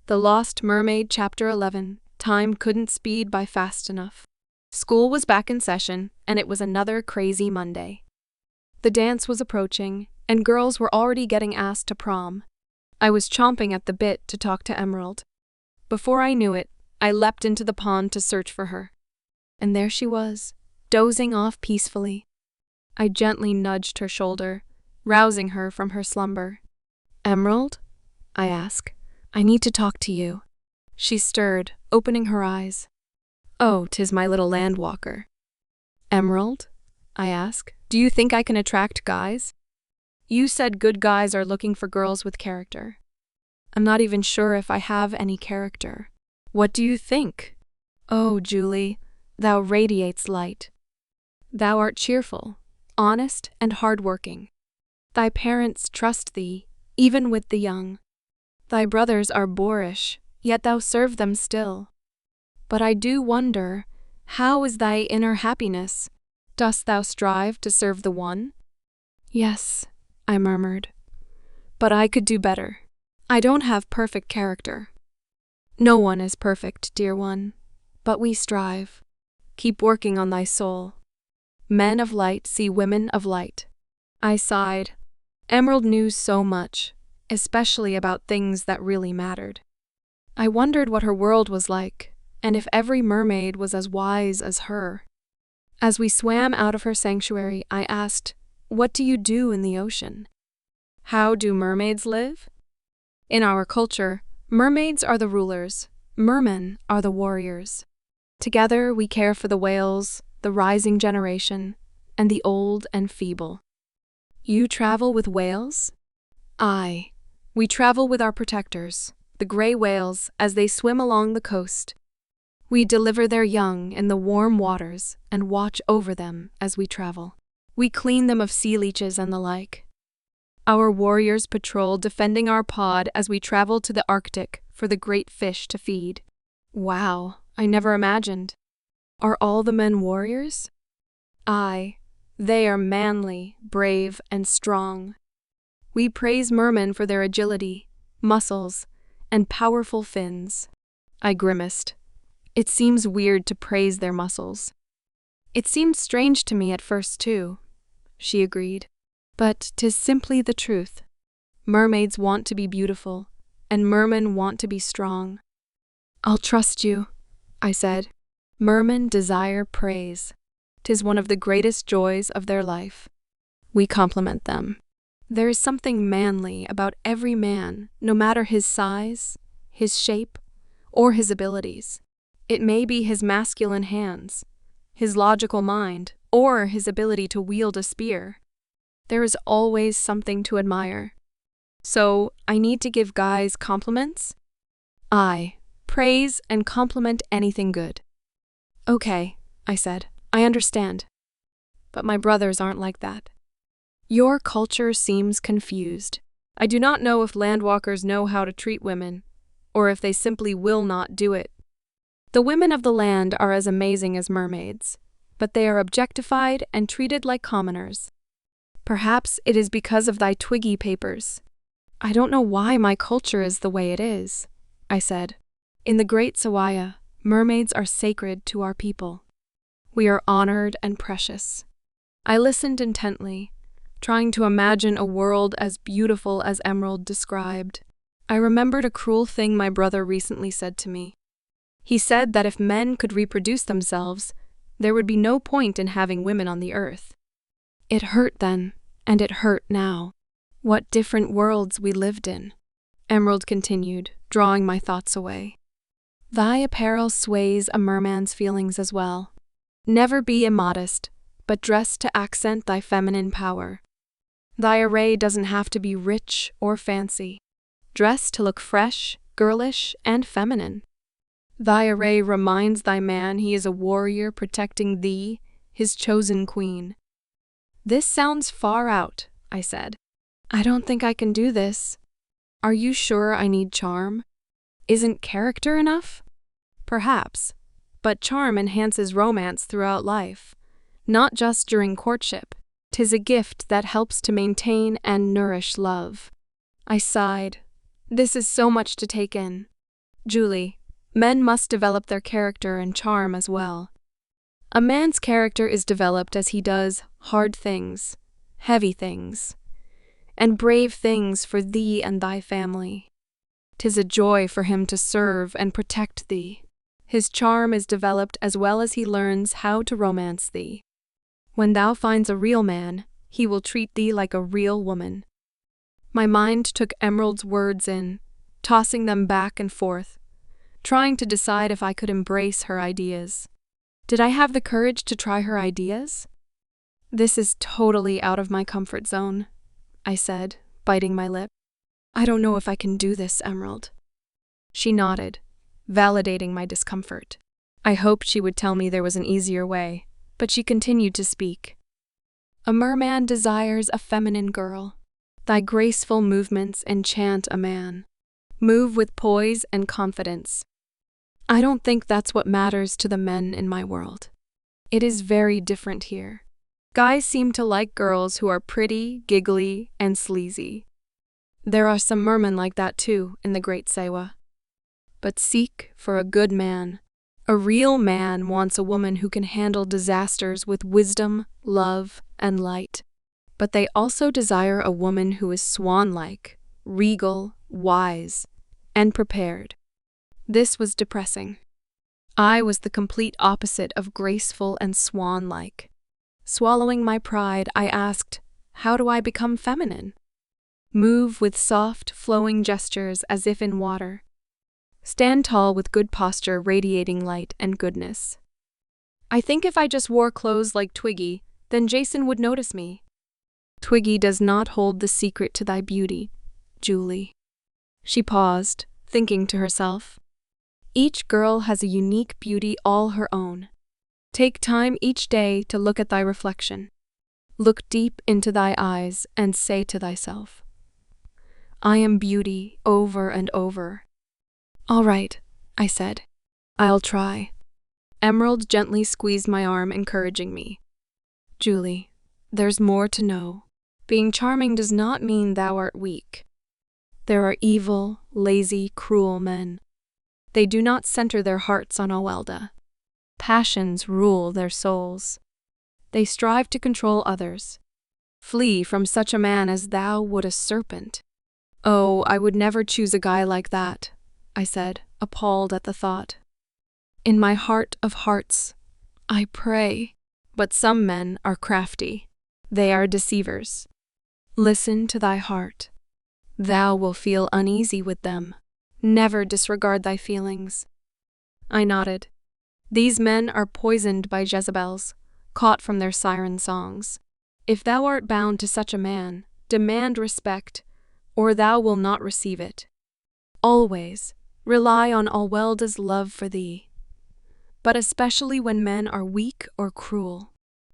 The Lost Mermaid, Chapter 11. Time couldn't speed by fast enough. School was back in session, and it was another crazy Monday. The dance was approaching, and girls were already getting asked to prom. I was chomping at the bit to talk to Emerald. Before I knew it, I leapt into the pond to search for her. And there she was, dozing off peacefully. I gently nudged her shoulder, rousing her from her slumber. "Emerald?" I asked. "I need to talk to you." She stirred, opening her eyes. "Oh, 'tis my little landwalker." "Emerald?" I asked. "Do you think I can attract guys? You said good guys are looking for girls with character. I'm not even sure if I have any character. What do you think?" "Oh, Julie, thou radiates light. Thou art cheerful, honest, and hard-working. Thy parents trust thee, even with the young. Thy brothers are boorish, yet thou serve them still. But I do wonder, how is thy inner happiness? Dost thou strive to serve the one?" "Yes," I murmured. "But I could do better. I don't have perfect character." "No one is perfect, dear one, but we strive. Keep working on thy soul. Men of light see women of light." I sighed. Emerald knew so much, especially about things that really mattered. I wondered what her world was like, and if every mermaid was as wise as her. As we swam out of her sanctuary, I asked, "What do you do in the ocean? How do mermaids live?" In our culture, mermaids are the rulers, mermen are the warriors. Together we care for the whales, the rising generation, and the old and feeble. "You travel with whales?" "Aye. We travel with our protectors, the gray whales, as they swim along the coast. We deliver their young in the warm waters and watch over them as we travel. We clean them of sea leeches and the like. Our warriors patrol defending our pod as we travel to the Arctic for the great fish to feed." Wow, I never imagined. "Are all the men warriors?" "Aye. They are manly, brave, and strong. We praise mermen for their agility, muscles, and powerful fins." I grimaced. It seems weird to praise their muscles. "It seemed strange to me at first, too," she agreed. "But 'tis simply the truth. Mermaids want to be beautiful, and mermen want to be strong." "I'll trust you," I said. "Mermen desire praise. 'Tis one of the greatest joys of their life. We compliment them. There is something manly about every man, no matter his size, his shape, or his abilities. It may be his masculine hands, his logical mind, or his ability to wield a spear. There is always something to admire. So, I need to give guys compliments?" "Aye, praise and compliment anything good." "Okay," I said. "I understand. But my brothers aren't like that. Your culture seems confused. I do not know if landwalkers know how to treat women, or if they simply will not do it. The women of the land are as amazing as mermaids, but they are objectified and treated like commoners. Perhaps it is because of thy Twiggy papers. I don't know why my culture is the way it is," I said. "In the Great Sawaya, mermaids are sacred to our people. We are honored and precious." I listened intently, trying to imagine a world as beautiful as Emerald described. I remembered a cruel thing my brother recently said to me. He said that if men could reproduce themselves, there would be no point in having women on the earth. It hurt then, and it hurt now. What different worlds we lived in. Emerald continued, drawing my thoughts away. "Thy apparel sways a merman's feelings as well. Never be immodest, but dress to accent thy feminine power. Thy array doesn't have to be rich or fancy. Dress to look fresh, girlish, and feminine. Thy array reminds thy man he is a warrior protecting thee, his chosen queen." "This sounds far out," I said. "I don't think I can do this. Are you sure I need charm? Isn't character enough?" "Perhaps. But charm enhances romance throughout life, not just during courtship. 'Tis a gift that helps to maintain and nourish love." I sighed. This is so much to take in. Julie, men must develop their character and charm as well. A man's character is developed as he does hard things, heavy things, and brave things for thee and thy family. 'Tis a joy for him to serve and protect thee. His charm is developed as well as he learns how to romance thee. When thou finds a real man, he will treat thee like a real woman. My mind took Emerald's words in, tossing them back and forth, trying to decide if I could embrace her ideas. Did I have the courage to try her ideas? This is totally out of my comfort zone, I said, biting my lip. I don't know if I can do this, Emerald. She nodded, validating my discomfort. I hoped she would tell me there was an easier way, but she continued to speak. A merman desires a feminine girl. Thy graceful movements enchant a man. Move with poise and confidence. I don't think that's what matters to the men in my world. It is very different here. Guys seem to like girls who are pretty, giggly, and sleazy. There are some mermen like that too in the Great Sewa. But seek for a good man. A real man wants a woman who can handle disasters with wisdom, love, and light. But they also desire a woman who is swan-like, regal, wise, and prepared. This was depressing. I was the complete opposite of graceful and swan-like. Swallowing my pride, I asked, how do I become feminine? Move with soft, flowing gestures as if in water. Stand tall with good posture radiating light and goodness. I think if I just wore clothes like Twiggy, then Jason would notice me. Twiggy does not hold the secret to thy beauty, Julie. She paused, thinking to herself. Each girl has a unique beauty all her own. Take time each day to look at thy reflection. Look deep into thy eyes and say to thyself, I am beauty over and over. All right, I said. I'll try. Emerald gently squeezed my arm, encouraging me. Julie, there's more to know. Being charming does not mean thou art weak. There are evil, lazy, cruel men. They do not center their hearts on Owelda. Passions rule their souls. They strive to control others. Flee from such a man as thou would a serpent. Oh, I would never choose a guy like that, I said, appalled at the thought. In my heart of hearts, I pray. But some men are crafty. They are deceivers. Listen to thy heart. Thou will feel uneasy with them. Never disregard thy feelings. I nodded. These men are poisoned by Jezebels, caught from their siren songs. If thou art bound to such a man, demand respect, or thou will not receive it. Always rely on Alwelda's love for thee, but especially when men are weak or cruel.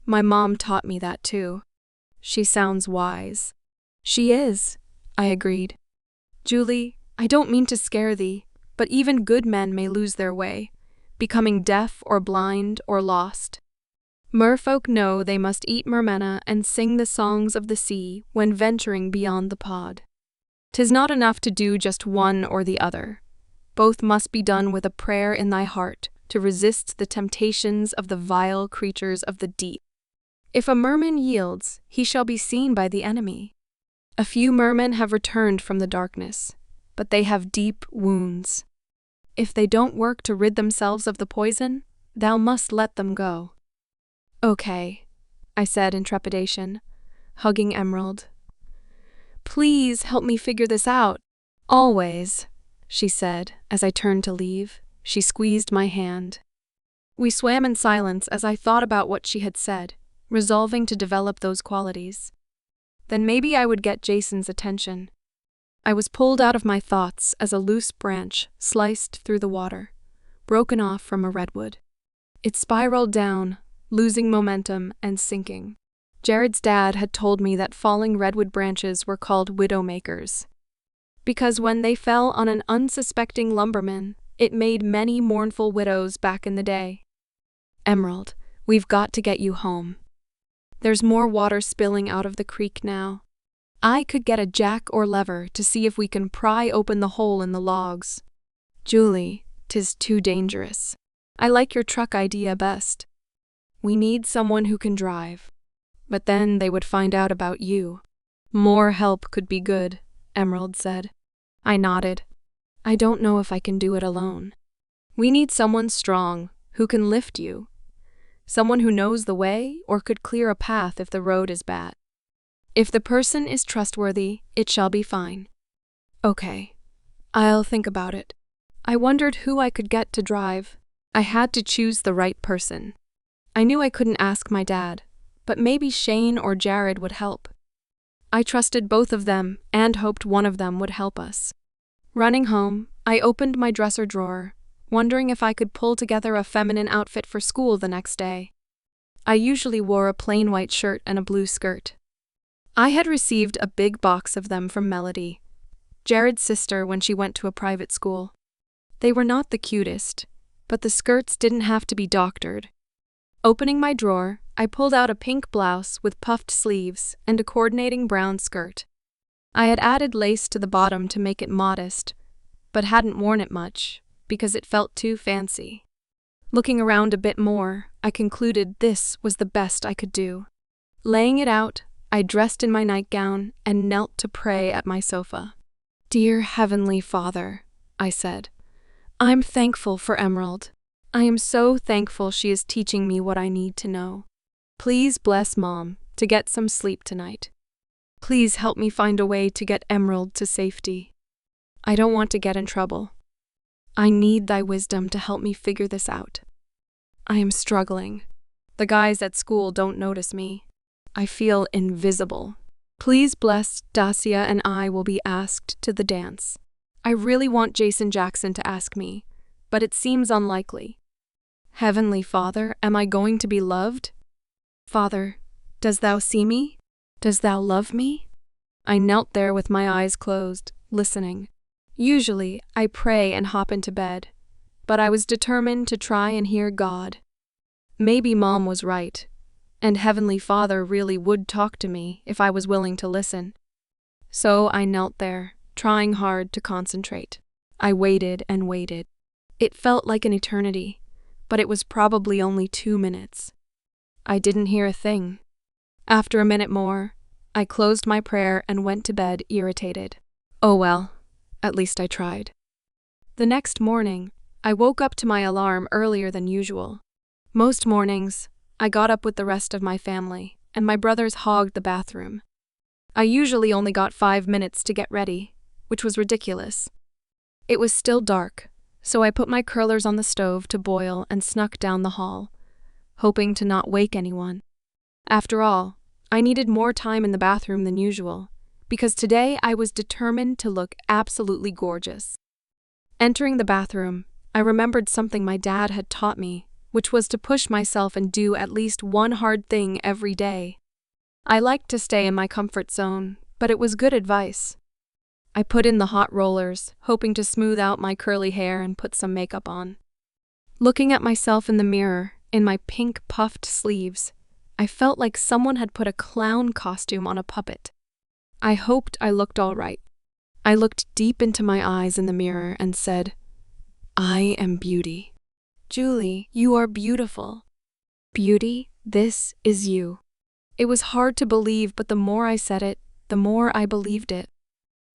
My mom taught me that too. She sounds wise. She is, I agreed. Julie, I don't mean to scare thee, but even good men may lose their way, becoming deaf or blind or lost. Merfolk know they must eat mermenna and sing the songs of the sea when venturing beyond the pod. 'Tis not enough to do just one or the other. Both must be done with a prayer in thy heart to resist the temptations of the vile creatures of the deep. If a merman yields, he shall be seen by the enemy. A few mermen have returned from the darkness, but they have deep wounds. If they don't work to rid themselves of the poison, thou must let them go. Okay, I said in trepidation, hugging Emerald. Please help me figure this out. Always, she said as I turned to leave. She squeezed my hand. We swam in silence as I thought about what she had said, resolving to develop those qualities. Then maybe I would get Jason's attention. I was pulled out of my thoughts as a loose branch sliced through the water, broken off from a redwood. It spiraled down, losing momentum and sinking. Jared's dad had told me that falling redwood branches were called widowmakers, because when they fell on an unsuspecting lumberman, it made many mournful widows back in the day. Emerald, we've got to get you home. There's more water spilling out of the creek now. I could get a jack or lever to see if we can pry open the hole in the logs. Julie, 'tis too dangerous. I like your truck idea best. We need someone who can drive. But then they would find out about you. More help could be good, Emerald said. I nodded. I don't know if I can do it alone. We need someone strong, who can lift you. Someone who knows the way or could clear a path if the road is bad. If the person is trustworthy, it shall be fine. Okay, I'll think about it. I wondered who I could get to drive. I had to choose the right person. I knew I couldn't ask my dad, but maybe Shane or Jared would help. I trusted both of them and hoped one of them would help us. Running home, I opened my dresser drawer, wondering if I could pull together a feminine outfit for school the next day. I usually wore a plain white shirt and a blue skirt. I had received a big box of them from Melody, Jared's sister, when she went to a private school. They were not the cutest, but the skirts didn't have to be doctored. Opening my drawer, I pulled out a pink blouse with puffed sleeves and a coordinating brown skirt. I had added lace to the bottom to make it modest, but hadn't worn it much because it felt too fancy. Looking around a bit more, I concluded this was the best I could do. Laying it out, I dressed in my nightgown and knelt to pray at my sofa. Dear Heavenly Father, I said, I'm thankful for Emerald. I am so thankful she is teaching me what I need to know. Please bless Mom to get some sleep tonight. Please help me find a way to get Emerald to safety. I don't want to get in trouble. I need thy wisdom to help me figure this out. I am struggling. The guys at school don't notice me. I feel invisible. Please bless Dacia and I will be asked to the dance. I really want Jason Jackson to ask me, but it seems unlikely. Heavenly Father, am I going to be loved? Father, does thou see me? Does thou love me? I knelt there with my eyes closed, listening. Usually, I pray and hop into bed, but I was determined to try and hear God. Maybe Mom was right, and Heavenly Father really would talk to me if I was willing to listen. So I knelt there, trying hard to concentrate. I waited and waited. It felt like an eternity, but it was probably only 2 minutes. I didn't hear a thing. After a minute more, I closed my prayer and went to bed irritated. Oh well, at least I tried. The next morning, I woke up to my alarm earlier than usual. Most mornings, I got up with the rest of my family, and my brothers hogged the bathroom. I usually only got 5 minutes to get ready, which was ridiculous. It was still dark, so I put my curlers on the stove to boil and snuck down the hall, hoping to not wake anyone. After all, I needed more time in the bathroom than usual, because today I was determined to look absolutely gorgeous. Entering the bathroom, I remembered something my dad had taught me, which was to push myself and do at least one hard thing every day. I liked to stay in my comfort zone, but it was good advice. I put in the hot rollers, hoping to smooth out my curly hair and put some makeup on. Looking at myself in the mirror, in my pink puffed sleeves, I felt like someone had put a clown costume on a puppet. I hoped I looked all right. I looked deep into my eyes in the mirror and said, I am beauty. Julie, you are beautiful. Beauty, this is you. It was hard to believe, but the more I said it, the more I believed it.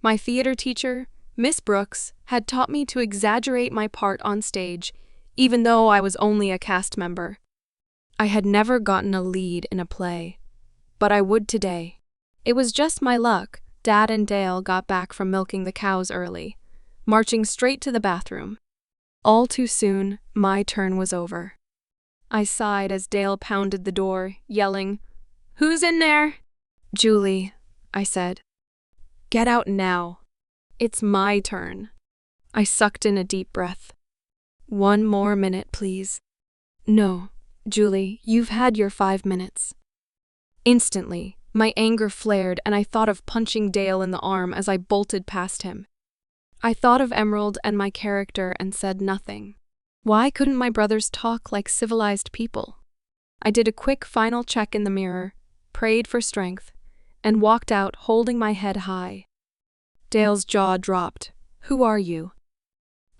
My theater teacher, Miss Brooks, had taught me to exaggerate my part on stage, even though I was only a cast member. I had never gotten a lead in a play, but I would today. It was just my luck. Dad and Dale got back from milking the cows early, marching straight to the bathroom. All too soon, my turn was over. I sighed as Dale pounded the door, yelling, Who's in there? Julie, I said. Get out now. It's my turn. I sucked in a deep breath. 1 more minute, please. No, Julie, you've had your 5 minutes. Instantly, my anger flared and I thought of punching Dale in the arm as I bolted past him. I thought of Emerald and my character and said nothing. Why couldn't my brothers talk like civilized people? I did a quick final check in the mirror, prayed for strength, and walked out holding my head high. Dale's jaw dropped. Who are you?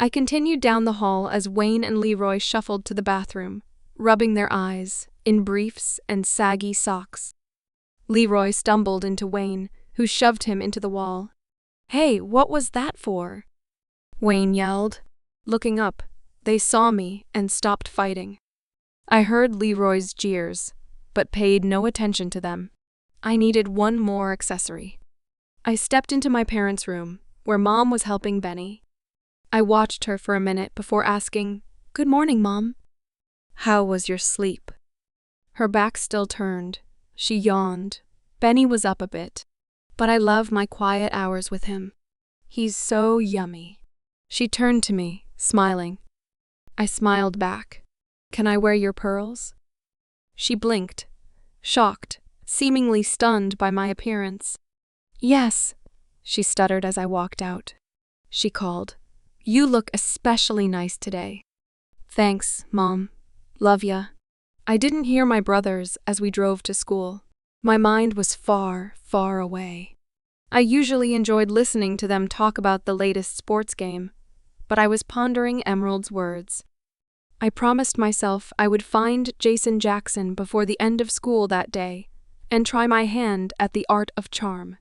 I continued down the hall as Wayne and Leroy shuffled to the bathroom, rubbing their eyes, in briefs and saggy socks. Leroy stumbled into Wayne, who shoved him into the wall. "Hey, what was that for?" Wayne yelled. Looking up, they saw me and stopped fighting. I heard Leroy's jeers, but paid no attention to them. I needed one more accessory. I stepped into my parents' room, where Mom was helping Benny. I watched her for a minute before asking, "Good morning, Mom. How was your sleep?" Her back still turned. She yawned. Benny was up a bit, but I love my quiet hours with him. He's so yummy. She turned to me, smiling. I smiled back. "Can I wear your pearls?" She blinked, shocked, seemingly stunned by my appearance. "Yes," she stuttered as I walked out. She called, "You look especially nice today." "Thanks, Mom. Love ya." I didn't hear my brothers as we drove to school. My mind was far, far away. I usually enjoyed listening to them talk about the latest sports game, but I was pondering Emerald's words. I promised myself I would find Jason Jackson before the end of school that day and try my hand at the art of charm.